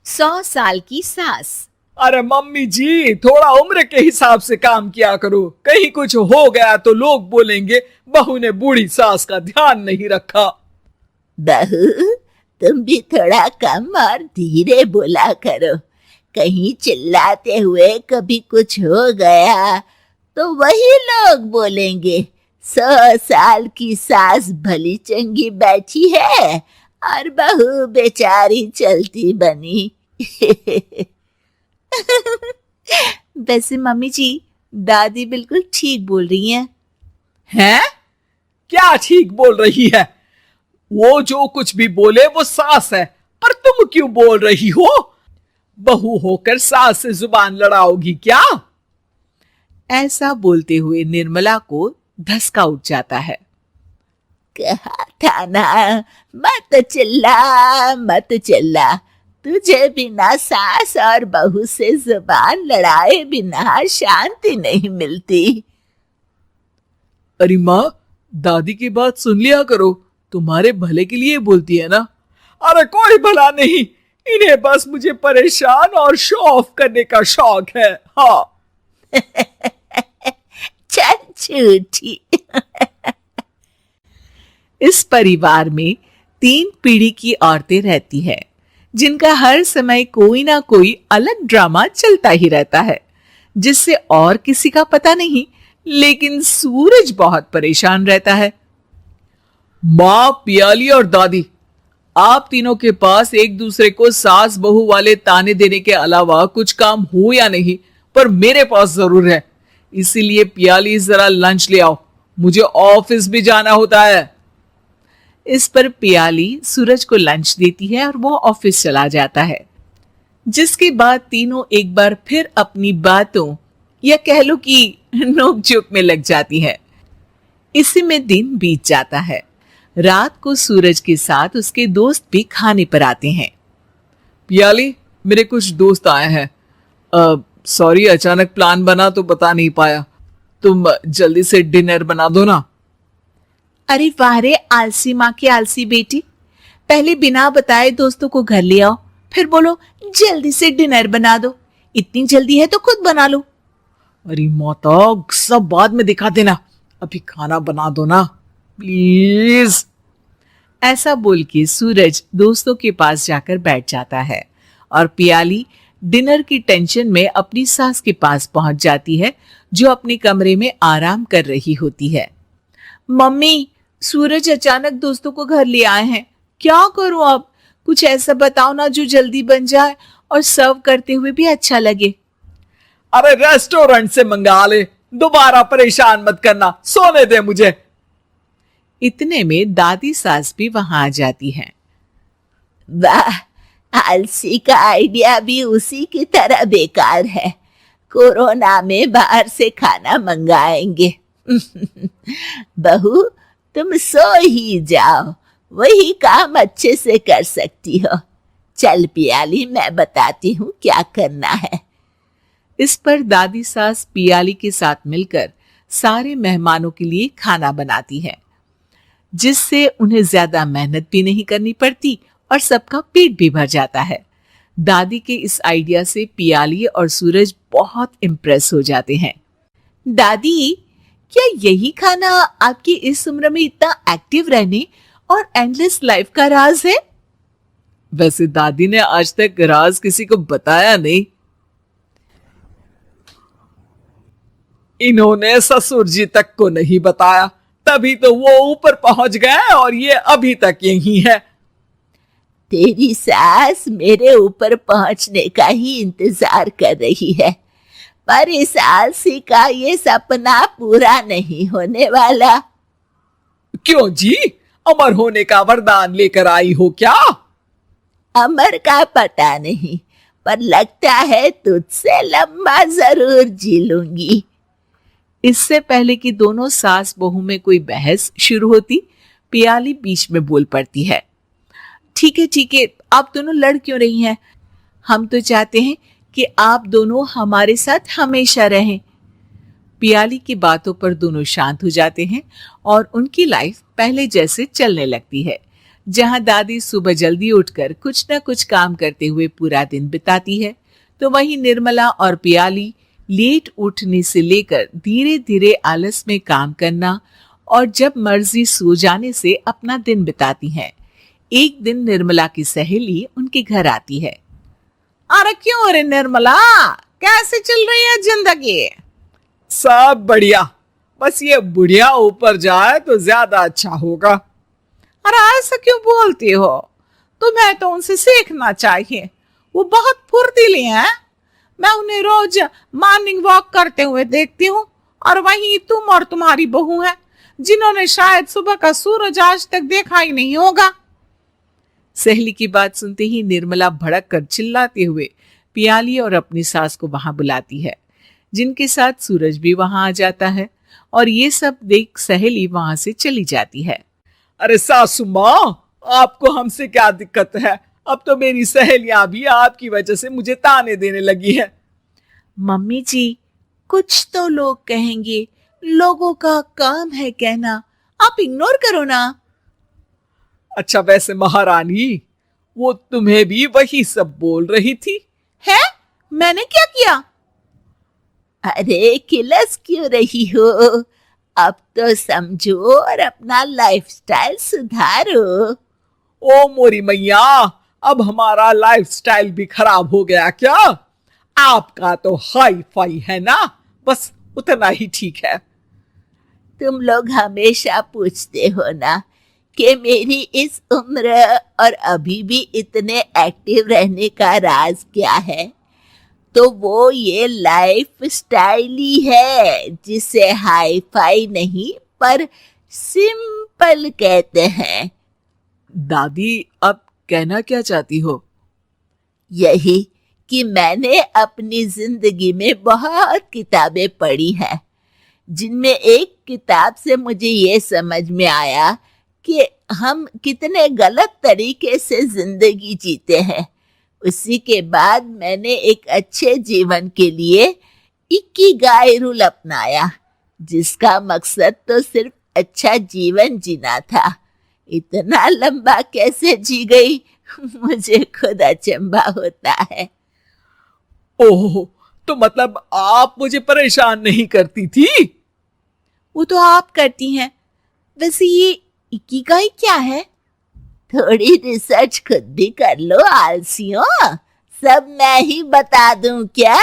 100 साल की सास। अरे मम्मी जी, थोड़ा उम्र के हिसाब से काम किया करो। कहीं कुछ हो गया तो लोग बोलेंगे बहू ने बूढ़ी सास का ध्यान नहीं रखा। बहू, तुम भी थोड़ा कम और धीरे बोला करो। कहीं चिल्लाते हुए कभी कुछ हो गया तो वही लोग बोलेंगे 100 साल की सास भली चंगी बैठी है और बहू बेचारी चलती बनी। वैसे मम्मी जी, दादी बिल्कुल ठीक बोल रही हैं। हैं? क्या ठीक बोल रही है? वो जो कुछ भी बोले वो सास है, पर तुम क्यों बोल रही हो? बहू होकर सास से जुबान लड़ाओगी क्या? ऐसा बोलते हुए निर्मला को धसका उठ जाता है। कहा था ना, मत चिल्ला मत चिल्ला। तुझे बिना सास और बहू से जुबान लड़ाए बिना शांति नहीं मिलती। अरे माँ, दादी की बात सुन लिया करो, तुम्हारे भले के लिए बोलती है ना। अरे कोई भला नहीं, इन्हें बस मुझे परेशान और शो ऑफ करने का शौक है। हाँ। चल झूठी। इस परिवार में 3 पीढ़ी की औरतें रहती है, जिनका हर समय कोई ना कोई अलग ड्रामा चलता ही रहता है, जिससे और किसी का पता नहीं, लेकिन सूरज बहुत परेशान रहता है। माँ, पियाली और दादी, आप तीनों के पास एक दूसरे को सास बहू वाले ताने देने के अलावा कुछ काम हो या नहीं, पर मेरे पास जरूर है। इसीलिए पियाली, जरा लंच ले आओ, मुझे ऑफिस भी जाना होता है। इस पर पियाली सूरज को लंच देती है और वो ऑफिस चला जाता है, जिसके बाद तीनों एक बार फिर अपनी बातों या कह लो कि नोक-झोंक में लग जाती है। इसी में दिन बीत जाता है। रात को सूरज के साथ उसके दोस्त भी खाने पर आते हैं। पियाली, मेरे कुछ दोस्त आए हैं। सॉरी, अचानक प्लान बना तो बता नहीं पाया। तुम जल्दी से डिनर बना दो ना। अरे वाह रे आलसी माँ की आलसी बेटी, पहले बिना बताए दोस्तों को घर ले आओ, फिर बोलो जल्दी से डिनर बना दो। इतनी जल्दी है तो खुद बना लो। अरे माता, सब बाद में दिखा देना, अभी खाना बना दो ना प्लीज। ऐसा बोल के सूरज दोस्तों के पास जाकर बैठ जाता है और पियाली डिनर की टेंशन में अपनी सास के पास पहुंच जाती है, जो अपने कमरे में आराम कर रही होती है। मम्मी, सूरज अचानक दोस्तों को घर ले आए हैं, क्या करूं अब? कुछ ऐसा बताओ ना जो जल्दी बन जाए और सर्व करते हुए भी अच्छा लगे। अरे रेस्टोरेंट से मंगा ले, दोबारा परेशान मत करना, सोने दे मुझे। इतने में दादी सास भी वहां आ जाती है। वाह, आलसी का आइडिया भी उसी की तरह बेकार है। कोरोना में बाहर से खाना मंगाएंगे। बहू, तुम सो ही जाओ, वही काम अच्छे से कर सकती हो। चल पियाली, मैं बताती हूँ क्या करना है। इस पर दादी सास पियाली के साथ मिलकर सारे मेहमानों के लिए खाना बनाती है, जिससे उन्हें ज्यादा मेहनत भी नहीं करनी पड़ती और सबका पेट भी भर जाता है। दादी के इस आइडिया से पियाली और सूरज बहुत इम्प्रेस हो जाते हैं। दादी, क्या यही खाना आपकी इस उम्र में इतना एक्टिव रहने और एंडलेस लाइफ का राज है? वैसे दादी ने आज तक राज किसी को बताया नहीं। इन्होंने ससुर जी तक को नहीं बताया, तभी तो वो ऊपर पहुंच गए और ये अभी तक यही है। तेरी सास मेरे ऊपर पहुंचने का ही इंतजार कर रही है, पर इस आलसी का ये सपना पूरा नहीं होने वाला। क्यों जी, अमर होने का वरदान लेकर आई हो क्या? अमर का पता नहीं, पर लगता है तुझसे लंबा जरूर जी लूंगी। इससे पहले कि दोनों सास बहू में कोई बहस शुरू होती, पियाली बीच में बोल पड़ती है। ठीक है, आप दोनों लड़ क्यों रही हैं? हम तो चाहते हैं कि आप दोनों हमारे साथ हमेशा रहें। पियाली की बातों पर दोनों शांत हो जाते हैं और उनकी लाइफ पहले जैसे चलने लगती है, जहां दादी सुबह जल्दी उठकर कुछ न कुछ काम करते हुए पूरा दिन बिताती है, तो वहीं निर्मला और पियाली लेट उठने से लेकर धीरे धीरे आलस में काम करना और जब मर्जी सो जाने से अपना दिन बिताती हैं। एक दिन निर्मला की सहेली उनके घर आती है। अरे क्यों रे निर्मला, कैसे चल रही है जिंदगी? सब बढ़िया, बस ये बुढ़िया ऊपर जाए तो ज्यादा अच्छा होगा। अरे ऐसा क्यों बोलती हो? तुम्हें तो उनसे सीखना चाहिए, वो बहुत फुर्तीली हैं। मैं उन्हें रोज मॉर्निंग वॉक करते हुए देखती हूँ, और वहीं तुम और तुम्हारी बहू है जिन्होंने शायद सुबह का सूरज आज तक देखा ही नहीं होगा। सहेली की बात सुनते ही निर्मला भड़क कर चिल्लाते हुए पियाली और अपनी सास को वहां बुलाती है, जिनके साथ सूरज भी वहां आ जाता है और ये सब देख सहेली वहां से चली जाती है। अरे सासू माँ, आपको हमसे क्या दिक्कत है? अब तो मेरी सहेलियां भी आपकी वजह से मुझे ताने देने लगी है। मम्मी जी, कुछ तो लोग कहेंगे, लोगों का काम है कहना, आप इग्नोर करो ना। अच्छा वैसे महारानी, वो तुम्हें भी वही सब बोल रही थी? है? मैंने क्या किया? अरे किलस क्यों रही हो? अब तो समझो और अपना लाइफस्टाइल सुधारो। ओ मोरी मैया, अब हमारा लाइफस्टाइल भी खराब हो गया क्या? आपका तो हाई फाई है ना, बस उतना ही ठीक है। तुम लोग हमेशा पूछते हो ना कि मेरी इस उम्र और अभी भी इतने एक्टिव रहने का राज क्या है, तो वो ये लाइफ स्टाइल ही है जिसे हाई फाई नहीं पर सिंपल कहते हैं। दादी, अब कहना क्या चाहती हो? यही कि मैंने अपनी जिंदगी में बहुत किताबें पढ़ी हैं, जिनमें एक किताब से मुझे ये समझ में आया कि हम कितने गलत तरीके से जिंदगी जीते हैं। उसी के बाद मैंने एक अच्छे जीवन के लिए इकिगाई रूल अपनाया, जिसका मकसद तो सिर्फ अच्छा जीवन जीना था। इतना लंबा कैसे जी गई मुझे खुद अचंभा होता है। ओह, तो मतलब आप मुझे परेशान नहीं करती थी? वो तो आप करती हैं। वैसे ये इकिगाई क्या है? थोड़ी रिसर्च खुद भी कर लो आलसियों, सब मैं ही बता दूं क्या?